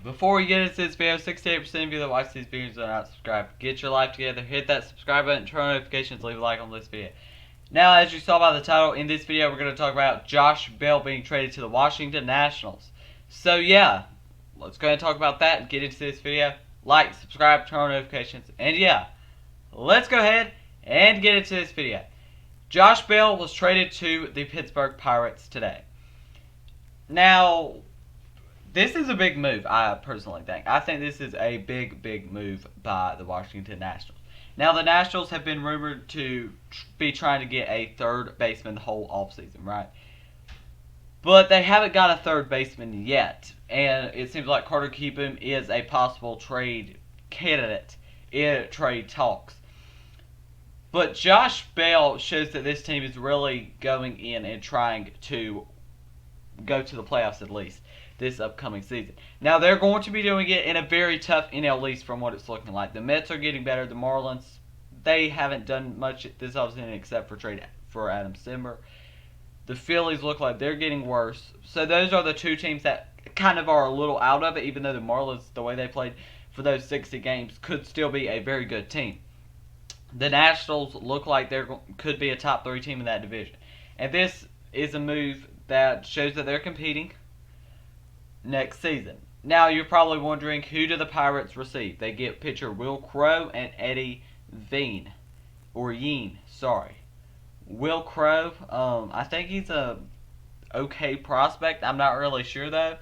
Before we get into this video, 68% of you that watch these videos are not subscribed. Get your life together, hit that subscribe button, turn on notifications, leave a like on this video. Now, as you saw by the title, in this video we're going to talk about Josh Bell being traded to the Washington Nationals. So yeah, let's go ahead and talk about that and get into this video. Like, subscribe, turn on notifications, and yeah, let's go ahead and get into this video. Josh Bell was traded to the Pittsburgh Pirates today. Now, this is a big move, I personally think. I think this is a big move by the Washington Nationals. Now, the Nationals have been rumored to be trying to get a third baseman the whole offseason, right? But they haven't got a third baseman yet. And it seems like Carter Kieboom is a possible trade candidate in trade talks. But Josh Bell shows that this team is really going in and trying to go to the playoffs at least this upcoming season. Now, they're going to be doing it in a very tough NL East from what it's looking like. The Mets are getting better. The Marlins, they haven't done much this offseason except for trade for Adam Simber. The Phillies look like they're getting worse. So those are the two teams that kind of are a little out of it, even though the Marlins, the way they played for those 60 games, could still be a very good team. The Nationals look like they could be a top 3 team in that division. And this is a move that shows that they're competing next season. Now, you're probably wondering, who do the Pirates receive? They get pitcher Wil Crowe and Eddie Veen. Or Yeen, sorry. Wil Crowe, I think he's a okay prospect. I'm not really sure, though.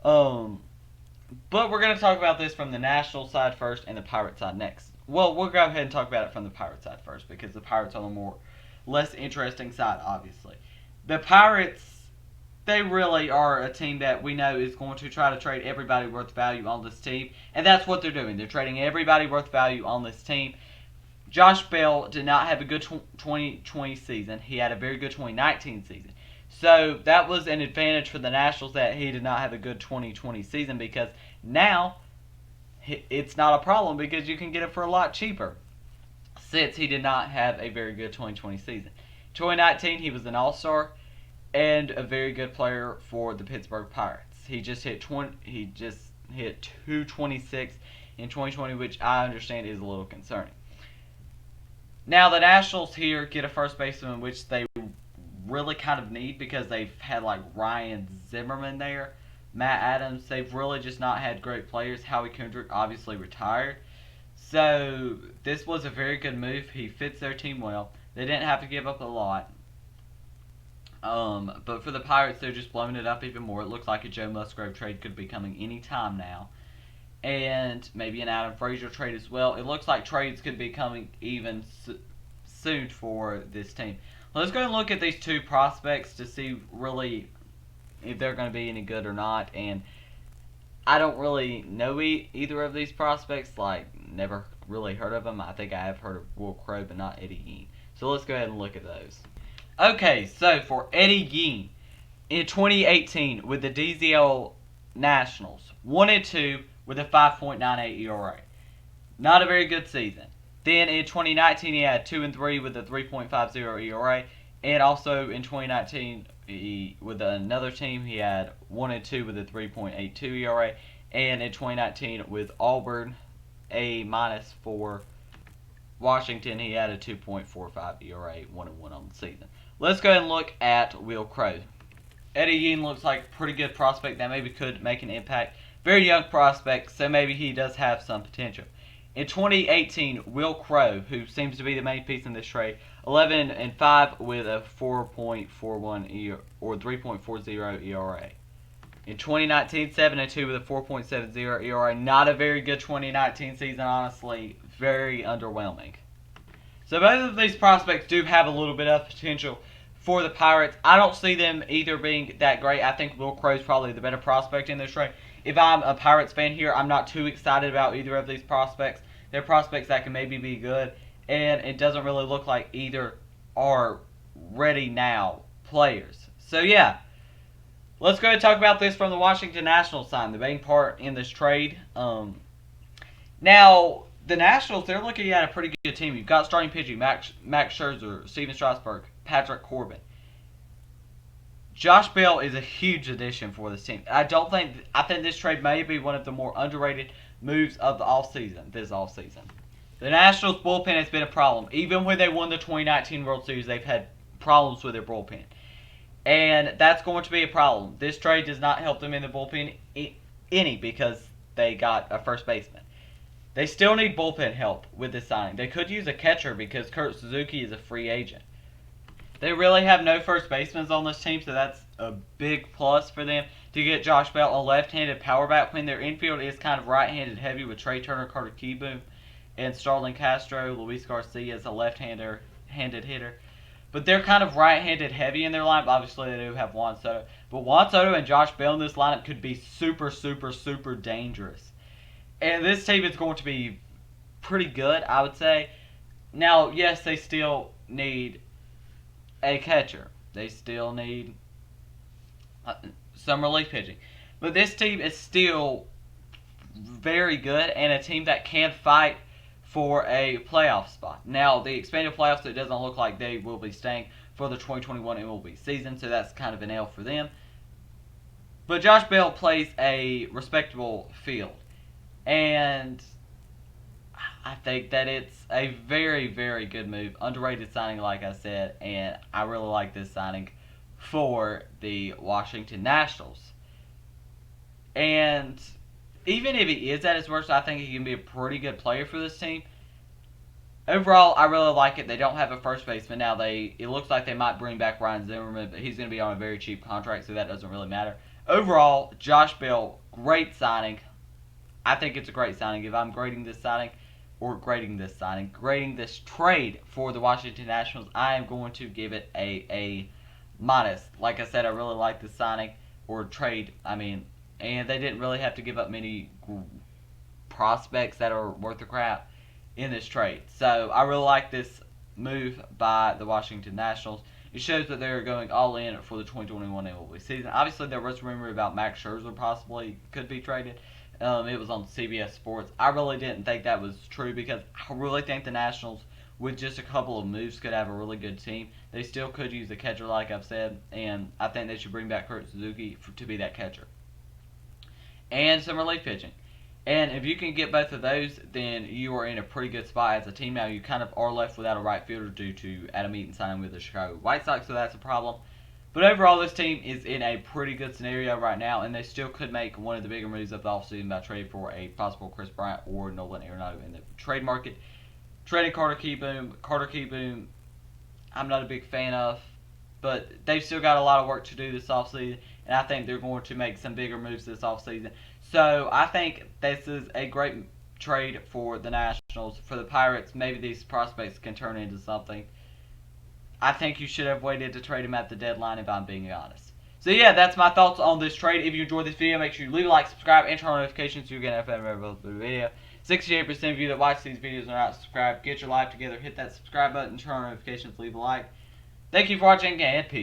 But we're going to talk about this from the National side first and the Pirate side next. Well, we'll go ahead and talk about it from the Pirate side first, because the Pirates are the less interesting side, obviously. The Pirates, they really are a team that we know is going to try to trade everybody worth value on this team. And that's what they're doing. They're trading everybody worth value on this team. Josh Bell did not have a good 2020 season. He had a very good 2019 season. So that was an advantage for the Nationals that he did not have a good 2020 season, because now it's not a problem because you can get it for a lot cheaper since he did not have a very good 2020 season. 2019, he was an all-star and a very good player for the Pittsburgh Pirates. He just hit 226 in 2020, which I understand is a little concerning. Now, the Nationals here get a first baseman, which they really kind of need because they've had like Ryan Zimmerman there, Matt Adams. They've really just not had great players. Howie Kendrick obviously retired. So this was a very good move. He fits their team well. They didn't have to give up a lot. But for the Pirates, they're just blowing it up even more. It looks like a Joe Musgrove trade could be coming any time now. And maybe an Adam Frazier trade as well. It looks like trades could be coming even soon for this team. Let's go and look at these two prospects to see really if they're going to be any good or not. And I don't really know either of these prospects. Like, never really heard of them. I think I have heard of Wil Crowe, but not Eddie Yeen. So let's go ahead and look at those. Okay, so for Eddie Yeen, in 2018 with the DZL Nationals, 1-2 with a 5.98 ERA. Not a very good season. Then in 2019 he had 2-3 with a 3.50 ERA, and also in 2019 with another team he had 1-2 with a 3.82 ERA, and in 2019 with Auburn, a minus for Washington, he had a 2.45 ERA, 1-1 on the season. Let's go ahead and look at Wil Crowe. Eddie Yeen looks like a pretty good prospect that maybe could make an impact. Very young prospect, so maybe he does have some potential. In 2018, Wil Crowe, who seems to be the main piece in this trade, 11-5 with a 4.41 or 3.40 ERA. In 2019, 7-2 with a 4.70 ERA. Not a very good 2019 season, honestly. Very underwhelming. So both of these prospects do have a little bit of potential for the Pirates. I don't see them either being that great. I think Wil Crowe is probably the better prospect in this trade. If I'm a Pirates fan here, I'm not too excited about either of these prospects. They're prospects that can maybe be good, and it doesn't really look like either are ready now players. So yeah, let's go ahead and talk about this from the Washington Nationals side, the main part in this trade. Now, the Nationals, they're looking at a pretty good team. You've got starting pitching, Max Scherzer, Steven Strasburg, Patrick Corbin. Josh Bell is a huge addition for this team. I think this trade may be one of the more underrated moves of the offseason, this offseason. The Nationals bullpen has been a problem. Even when they won the 2019 World Series, they've had problems with their bullpen. And that's going to be a problem. This trade does not help them in the bullpen any because they got a first baseman. They still need bullpen help with this signing. They could use a catcher because Kurt Suzuki is a free agent. They really have no first basemen on this team, so that's a big plus for them to get Josh Bell, a left-handed power bat, when their infield is kind of right-handed heavy with Trey Turner, Carter Kieboom, and Starlin Castro. Luis Garcia is a left-handed hitter. But they're kind of right-handed heavy in their lineup. Obviously, they do have Juan Soto. But Juan Soto and Josh Bell in this lineup could be super, super, super dangerous. And this team is going to be pretty good, I would say. Now, yes, they still need a catcher. They still need some relief pitching. But this team is still very good and a team that can fight for a playoff spot. Now, the expanded playoffs, it doesn't look like they will be staying for the 2021 MLB season, so that's kind of an L for them. But Josh Bell plays a respectable field, and I think that it's a very, very good move. Underrated signing, like I said, and I really like this signing for the Washington Nationals. And even if he is at his worst, I think he can be a pretty good player for this team. Overall, I really like it. They don't have a first baseman now. It looks like they might bring back Ryan Zimmerman, but he's going to be on a very cheap contract, so that doesn't really matter. Overall, Josh Bell, great signing. I think it's a great signing. If I'm grading this trade for the Washington Nationals, I am going to give it a minus. Like I said, I really like this signing or trade. And they didn't really have to give up many prospects that are worth a crap in this trade. So I really like this move by the Washington Nationals. It shows that they're going all in for the 2021 MLB season. Obviously, there was rumor about Max Scherzer possibly could be traded. It was on CBS Sports. I really didn't think that was true because I really think the Nationals, with just a couple of moves, could have a really good team. They still could use a catcher, like I've said, and I think they should bring back Kurt Suzuki to be that catcher. And some relief pitching. And if you can get both of those, then you are in a pretty good spot as a team. Now, you kind of are left without a right fielder due to Adam Eaton signing with the Chicago White Sox, so that's a problem. But overall, this team is in a pretty good scenario right now, and they still could make one of the bigger moves of the offseason by trading for a possible Chris Bryant or Nolan Arenado in the trade market. Trading Carter Kieboom, I'm not a big fan of, but they've still got a lot of work to do this offseason, and I think they're going to make some bigger moves this offseason. So I think this is a great trade for the Nationals. For the Pirates, maybe these prospects can turn into something. I think you should have waited to trade him at the deadline, if I'm being honest. So yeah, that's my thoughts on this trade. If you enjoyed this video, make sure you leave a like, subscribe, and turn on notifications so you get notified whenever I upload a video. 68% of you that watch these videos are not subscribed. Get your life together, hit that subscribe button, turn on notifications, leave a like. Thank you for watching, and peace.